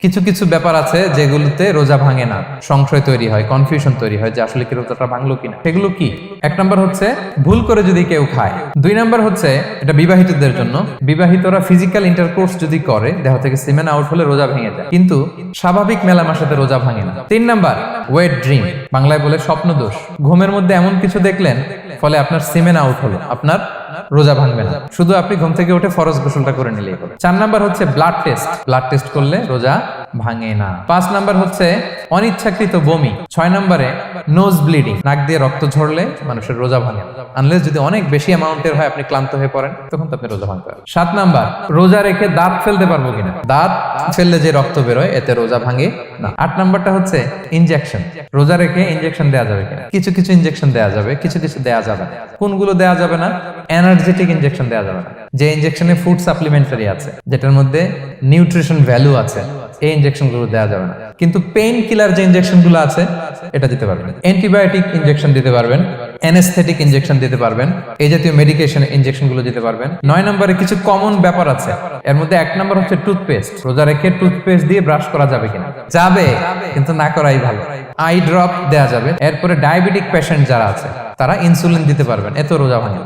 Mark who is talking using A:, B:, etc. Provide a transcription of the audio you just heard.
A: কিছু কিছু ব্যাপার আছে যেগুলোতে রোজা ভাঙে না, সংশয় তৈরি হয়, কনফিউশন তৈরি হয় যে আসলে কি রোজাটা ভাঙলো কিনা। সেগুলো কি? এক নাম্বার হচ্ছে ভুল করে যদি কেউ খায়। দুই নাম্বার হচ্ছে এটা বিবাহিতদের জন্য, বিবাহিতরা ফিজিক্যাল ইন্টারকোর্স যদি করে দেহ থেকে সিমেন আউট হলে রোজা ভেঙে যায়, কিন্তু স্বাভাবিক মেলামেশার সাথে রোজা ভাঙে না। তিন নাম্বার ওয়েট ড্রিম, বাংলায় বলে স্বপ্ন দোষ। ঘুমের মধ্যে এমন কিছু দেখলেন ফলে আপনার সিমেন আউট হলো, আপনার রোজা ভাঙবে না, শুধু আপনি ঘুম থেকে উঠে ফরজ গোসলটা করে নিলেই হবে। চার নাম্বার হচ্ছে ব্লাড টেস্ট, ব্লাড টেস্ট করলে রোজা ভাঙে না। পাঁচ নাম্বার হচ্ছে অনিচ্ছাকৃত বমি। ছয় নাম্বারে নোজ ব্লিডিং, নাক দিয়ে রক্ত ঝরলে মানুষের রোজা ভাঙে না, আনলেস যদি অনেক বেশি অ্যামাউন্টের হয়, আপনি ক্লান্ত হয়ে পড়েন, তখন তো আপনি রোজা ভাঙতে পারেন। সাত নাম্বার রোজা রেখে দাঁত ফেলতে পারবো কিনা, দাঁত ফেললে যে রক্ত বেরোয় এতে রোজা ভাঙে না। আট নাম্বারটা হচ্ছে ইনজেকশন, রোজা রেখে ইনজেকশন দেওয়া যাবে কিনা। কিছু কিছু ইনজেকশন দেওয়া যাবে, কিছু কিছু দেওয়া যাবে না। কোনগুলো দেওয়া যাবে না? এনার্জেটিক ইনজেকশন দেওয়া যাবে না, যে ইনজেকশনে ফুড সাপ্লিমেন্টারি আছে, যেটার মধ্যে নিউট্রিশন ভ্যালু আছে, এই ইনজেকশন গুলো দেওয়া যাবে না। কিন্তু পেইন কিলার যে ইনজেকশন গুলো আছে এটা দিতে পারবেন, অ্যান্টিবায়োটিক ইনজেকশন দিতে পারবেন, অ্যানেস্থেটিক ইনজেকশন দিতে পারবেন, এই জাতীয় মেডিকেশন ইনজেকশন গুলো দিতে পারবেন। নয় নম্বরে কিছু কমন ব্যাপার আছে, এর মধ্যে এক নম্বর হচ্ছে টুথপেস্ট। রোজা রেখে টুথপেস্ট দিয়ে ব্রাশ করা যাবে কিনা? যাবে, কিন্তু না করাই ভালো। আই ড্রপ দেওয়া যাবে। এরপরে ডায়াবেটিক পেশেন্ট যারা আছে তারা ইনসুলিন দিতে পারবেন, এত রোজা ভাঙে।